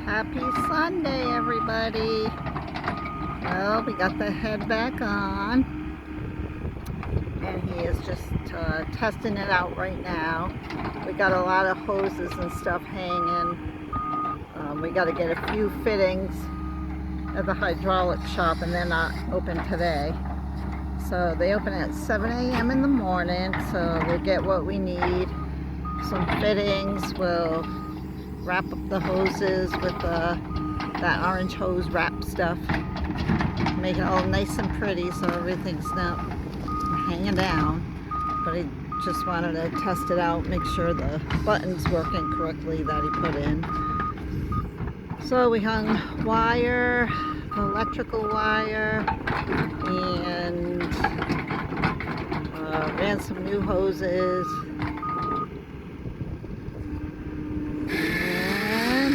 Happy Sunday, everybody. Well, we got the head back on, and he is just testing it out right now. We got a lot of hoses and stuff hanging. We got to get a few fittings at the hydraulic shop, and they're not open today. So they open at 7 a.m. in the morning, so we'll get what we need. Some fittings. We'll wrap up the hoses with that orange hose wrap stuff. Make it all nice and pretty so everything's not hanging down. But I just wanted to test it out, make sure the button's working correctly that he put in. So we hung wire, electrical wire, and ran some new hoses. And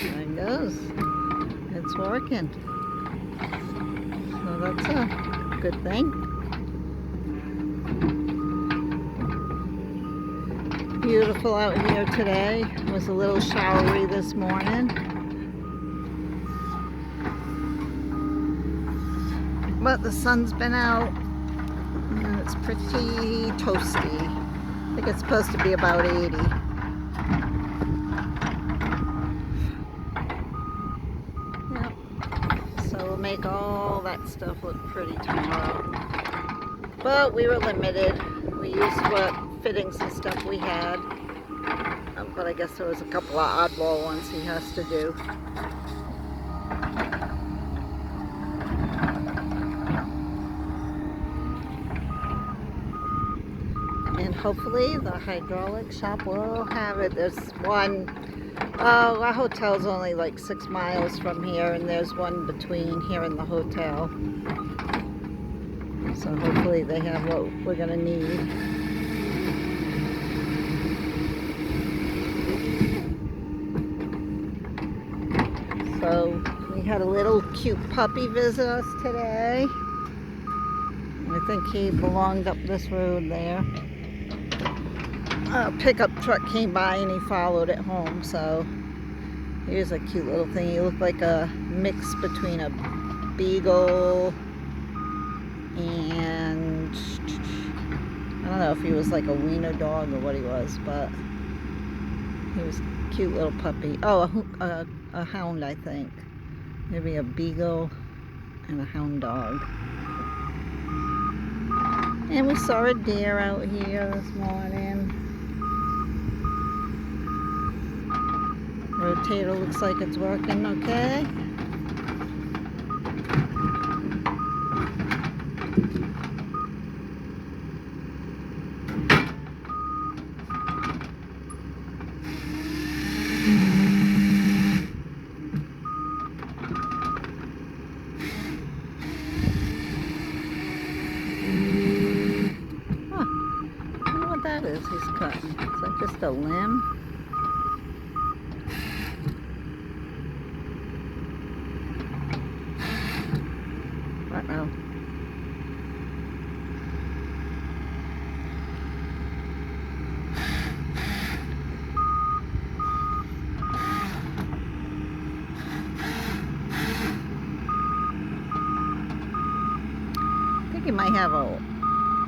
there it goes. It's working. So that's a good thing. Beautiful out here today. It was a little showery this morning, but the sun's been out and it's pretty toasty. I think it's supposed to be about 80. Yep. So we'll make all that stuff look pretty tomorrow. But we were limited. We used what fittings and stuff we had. But I guess there was a couple of oddball ones he has to do. And hopefully the hydraulic shop will have it. There's one, our hotel's only like 6 miles from here, and there's one between here and the hotel. So hopefully they have what we're gonna need. So we had a little cute puppy visit us today. I think he belonged up this road there. A pickup truck came by and he followed it home. So here's a cute little thing. He looked like a mix between a beagle and I don't know if he was like a wiener dog or what he was, but he was a cute little puppy. Oh, a hound, I think. Maybe a beagle and a hound dog. And we saw a deer out here this morning. Rotator looks like it's working okay. That is he's cutting. Is that just a limb? Uh-oh. I think he might have a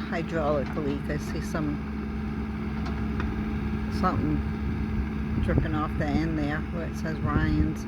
hydraulic leak. I see something dripping off the end there where it says Ryan's.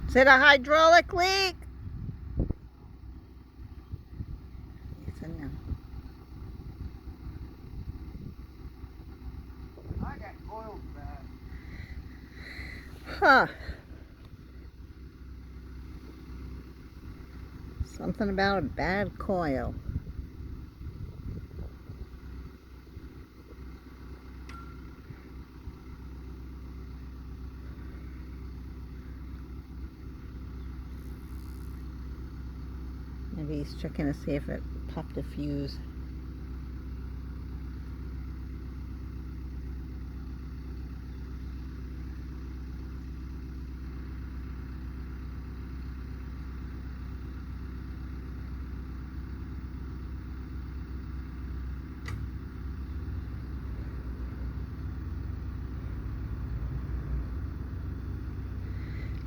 Is it a hydraulic leak? It's a no. I got coiled Huh. Something about a bad coil. Maybe he's checking to see if it popped a fuse.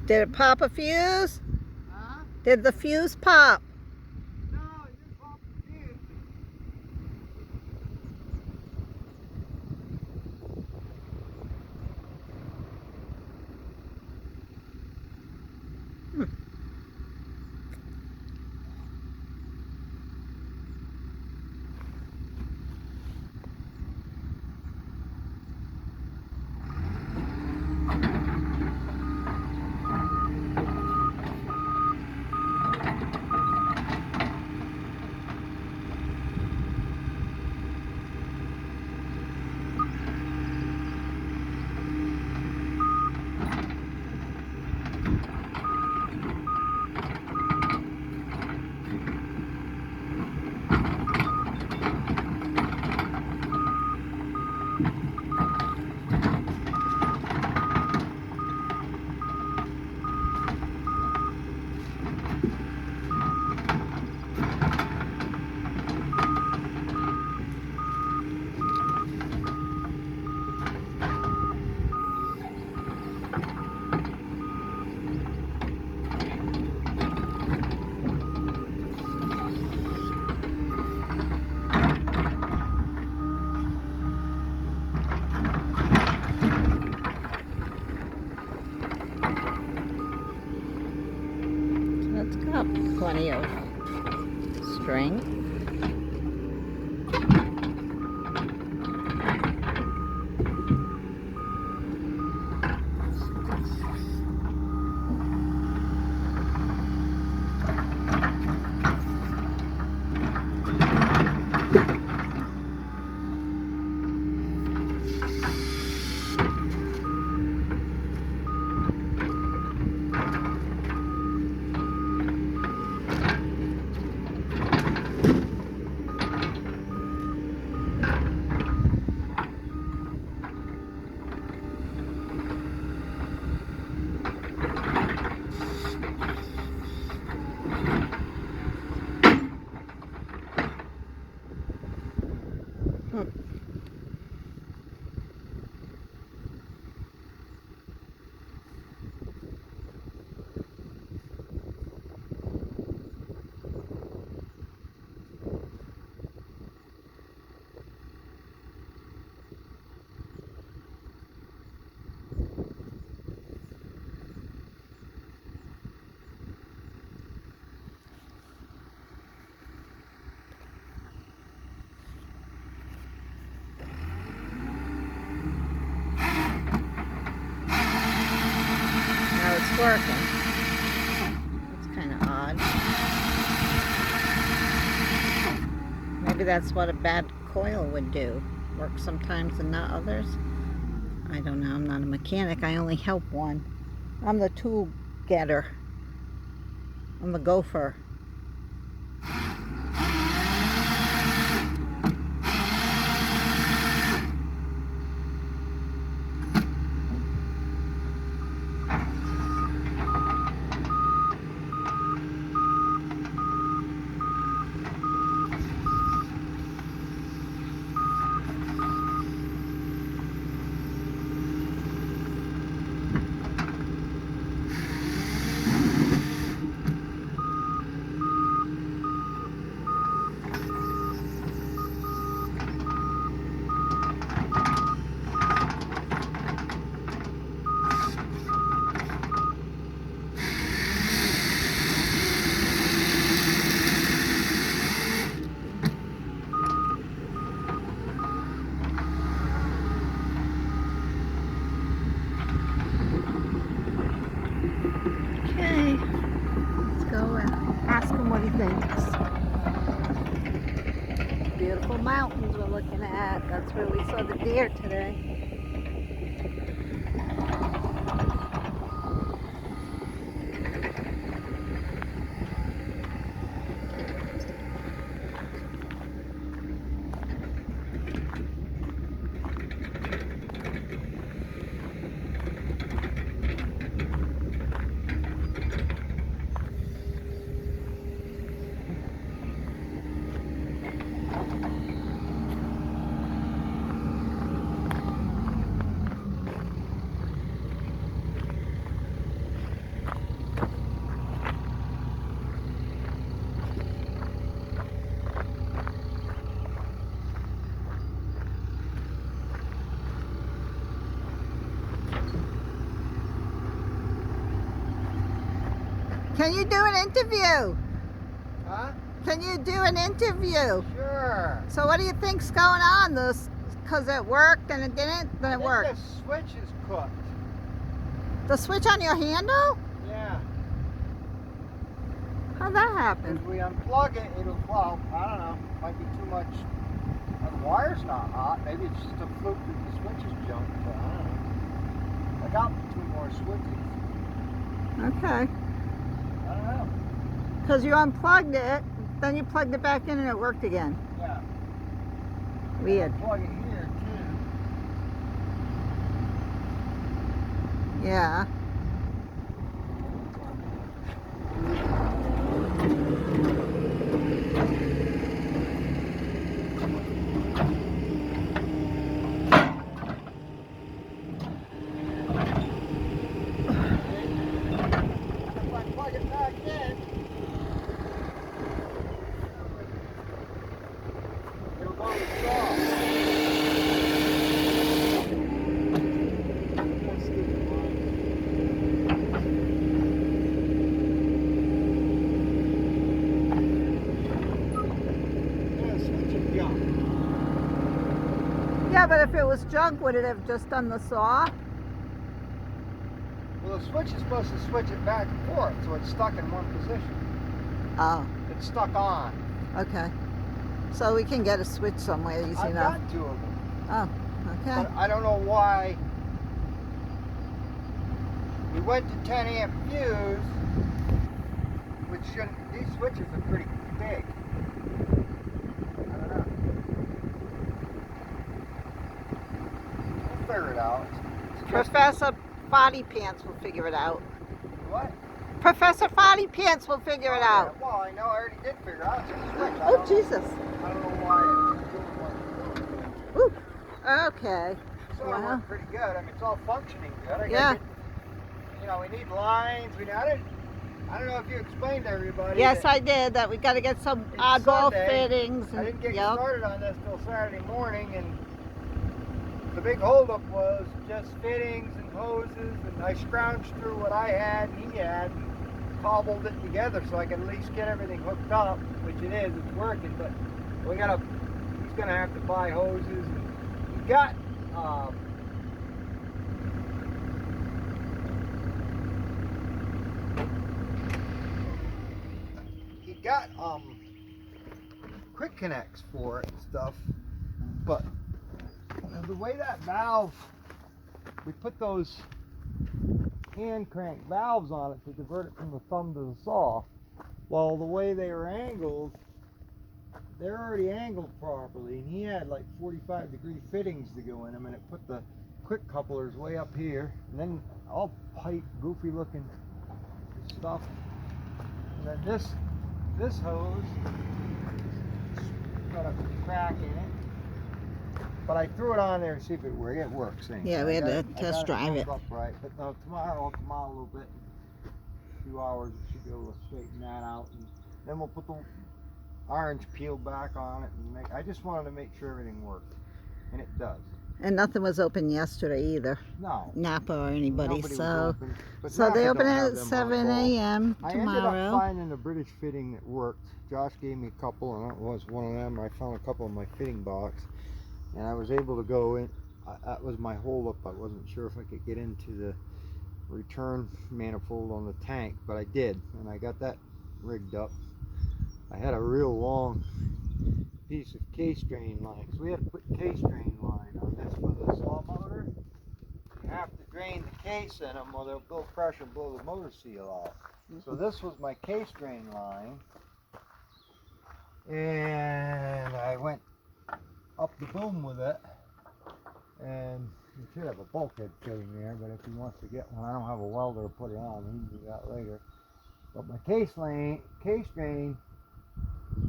Did it pop a fuse? Huh? Did the fuse pop? No, it didn't pop the fuse. It's got plenty of strength. Now it's working. That's kind of odd. Maybe that's what a bad coil would do. Work sometimes and not others. I don't know. I'm not a mechanic. I only help one. I'm the tool getter. I'm the gopher. ones we're looking at. That's where we saw the deer today. Can you do an interview? Huh? Can you do an interview? Sure. So what do you think's going on? This, because it worked and it didn't, then it worked. I think the switch is cooked. The switch on your handle? Yeah. How'd that happen? If we unplug it, it'll, well, I don't know. Might be too much. The wire's not hot. Maybe it's just a fluke that the switch is junk. But I don't know. I got 2 more switches. Okay. I don't know. Because you unplugged it, then you plugged it back in and it worked again. Yeah. Weird. Plug it here too. Yeah. If I plug it back in, it'll go to the saw. Yeah, switch is junk. Yeah, but if it was junk, would it have just done the saw? Well, the switch is supposed to switch it back and forth, so it's stuck in one position. Oh, It's stuck on. okay. So we can get a switch somewhere easy I've enough. got 2 of them, Oh, okay. but I don't know why. We went to 10 amp fuse, which shouldn't. These switches are pretty big. I don't know. We'll figure it out. It's just- Professor Farty Pants will figure it out. What? Professor Farty Pants will figure it Yeah, out. well, I know. I already did figure out. It's a switch. I Oh, don't know- Jesus. I don't know why it's doing what it's doing. Ooh. Okay. So it Wow. worked pretty good. I mean, it's all functioning good. I gotta Yeah. get, you know, we need lines. I don't know if you explained to everybody. Yes, that I did. That we got to get some It's oddball Sunday. fittings. I And, didn't get yep. started on this till Saturday morning, and the big holdup was just fittings and hoses, and I scrounged through what I had and he had, and cobbled it together so I could at least get everything hooked up, which it is. It's working, but he's gonna have to buy hoses. And he got quick connects for it and stuff, but the way that valve, we put those hand crank valves on it to divert it from the thumb to the saw. Well, the way they were angled, they're already angled properly, and he had like 45-degree fittings to go in them, and it put the quick couplers way up here, and then all pipe, goofy looking stuff. And then this hose got a crack in it, but I threw it on there to see if it worked. It works. Yeah, we had to test drive it. Up right, but no, tomorrow I'll come out a little bit. In a few hours, we should be able to straighten that out, and then we'll put the orange peel back on it, and I just wanted to make sure everything worked, and it does. And nothing was open yesterday either. No. Napa or anybody. Nobody was So open, but so they Napa open don't it have at them 7 on call. a.m. I ended up tomorrow. finding a British fitting that worked. Josh gave me a couple, and that was one of them. I found a couple in my fitting box, and I was able to go in. That was my holdup. I wasn't sure if I could get into the return manifold on the tank, but I did, and I got that rigged up. I had a real long piece of case drain line. So we had to put case drain line on this for the saw motor. You have to drain the case in them or they'll build pressure and blow the motor seal off. So this was my case drain line. And I went up the boom with it. And you should have a bulkhead fitting there, but if he wants to get one, I don't have a welder to put it on. He can do that later. But my case drain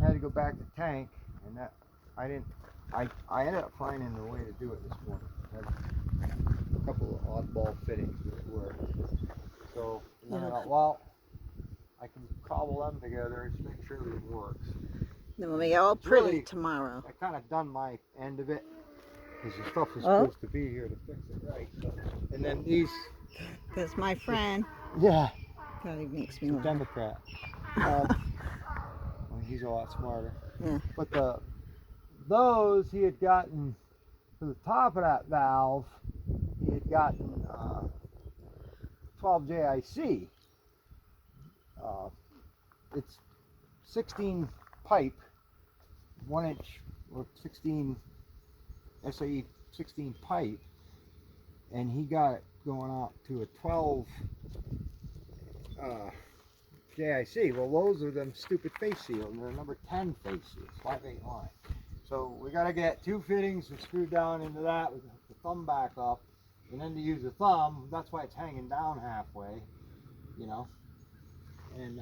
had to go back to tank, and that I ended up finding the way to do it this morning. I had a couple of oddball fittings that worked. So then I thought, well, I can cobble them together and make sure it works. Then we'll be all pretty really, tomorrow. I kind of done my end of it because the stuff was supposed to be here to fix it right. But, and then these. That's my friend. Yeah. God, he makes me laugh. Democrat. Well, he's a lot smarter. Yeah. But those he had gotten to the top of that valve. He had gotten 12 JIC. It's 16 pipe, 1 inch or 16 SAE 16 pipe, and he got it going out to a 12 JIC. Well, those are them stupid face seals. They're number 10 face seals, 5/8 line. So we got to get 2 fittings and screw down into that with the thumb back up, and then to use the thumb, that's why it's hanging down halfway, you know. And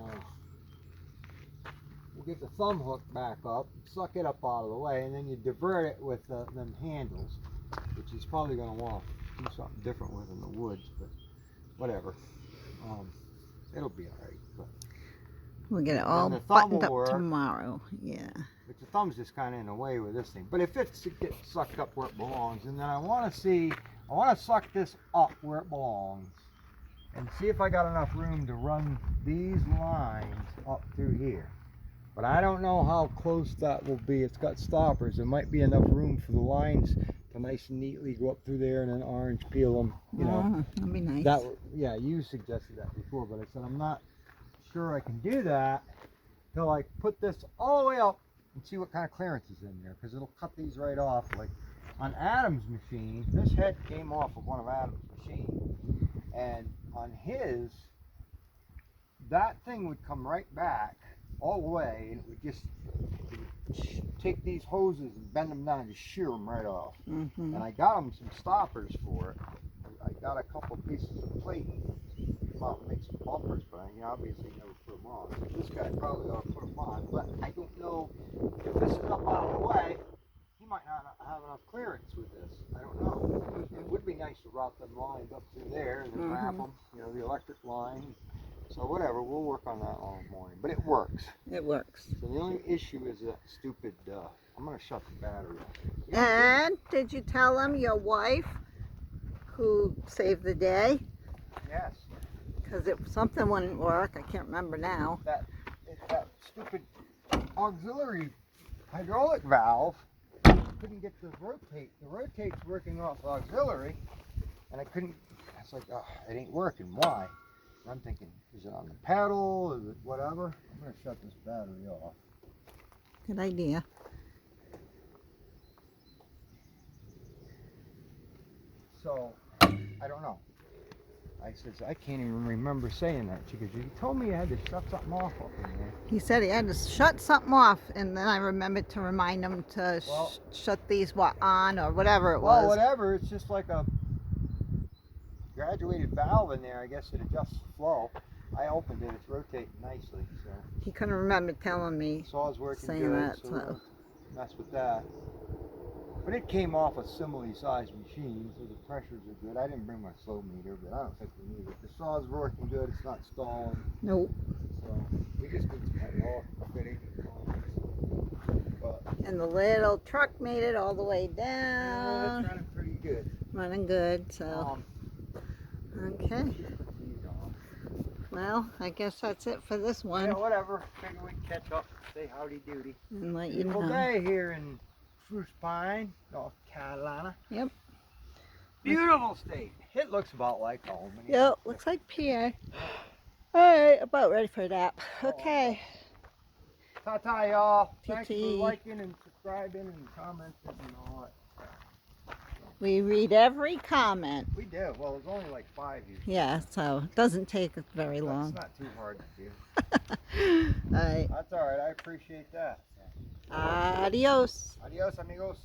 we'll get the thumb hook back up, suck it up out of the way, and then you divert it with them handles, which he's probably going to want to do something different with in the woods, but whatever. It'll be all right. But we'll get it all buttoned up tomorrow. Yeah. But the thumb's just kind of in the way with this thing. But if it gets sucked up where it belongs, and then I want to suck this up where it belongs, and see if I got enough room to run these lines up through here. But I don't know how close that will be. It's got stoppers. There might be enough room for the lines to nice and neatly go up through there and then orange peel them. You know, that'd be nice. Yeah, you suggested that before, but I said I'm not sure I can do that till I put this all the way up and see what kind of clearance is in there, because it'll cut these right off. Like on Adam's machine, this head came off of one of Adam's machines, and on his, that thing would come right back all the way, and it would just take these hoses and bend them down and just shear them right off. And I got him some stoppers for it. I got a couple pieces of plate to make some bumpers, but I obviously never put them on. So this guy probably ought to put them on, but I don't know if this is up out of the way. He might not have enough clearance with this. I don't know. It would be nice to route them lines up through there and then wrap them, you know, the electric line. So whatever, we'll work on that all morning. But it works. It works. So the only issue is that stupid, I'm going to shut the battery off. And did you tell him your wife who saved the day? Yes. Because something wouldn't work. I can't remember now. That stupid auxiliary hydraulic valve couldn't get to rotate. The rotate's working off auxiliary, and I couldn't. I was like, oh, it ain't working. Why? And I'm thinking, is it on the pedal? Is it whatever? I'm going to shut this battery off. Good idea. So, I don't know. I said, I can't even remember saying that. She goes, you told me you had to shut something off up in there. He said he had to shut something off, and then I remembered to remind him to shut these on or whatever it was. Well, whatever. It's just like a graduated valve in there. I guess it adjusts the flow. I opened it. It's rotating nicely. So he couldn't remember telling me. Saw's working saying good, that, so mess with that. But it came off a similarly sized machine, so the pressures are good. I didn't bring my slow meter, but I don't think we need it. The saw's working good. It's not stalling. Nope. So we just need some hydraulic fitting. And the little truck made it all the way down. Yeah, it's running pretty good. Running good, so. Okay. Well, I guess that's it for this one. Yeah, whatever. Figure we'd catch up, say howdy doody. And let you know. Beautiful day here in Spruce Pine, North Carolina. Yep. Beautiful state. It looks about like home. Yep, looks like PA. Alright, about ready for a nap. Okay. Ta-ta, y'all. TT. Thanks for liking and subscribing and commenting and all that. We read every comment. We do. Well, there's only like 5 usually. Yeah, so it doesn't take very long. That's not too hard to do. All right. That's all right. I appreciate that. Adios. Adios, amigos.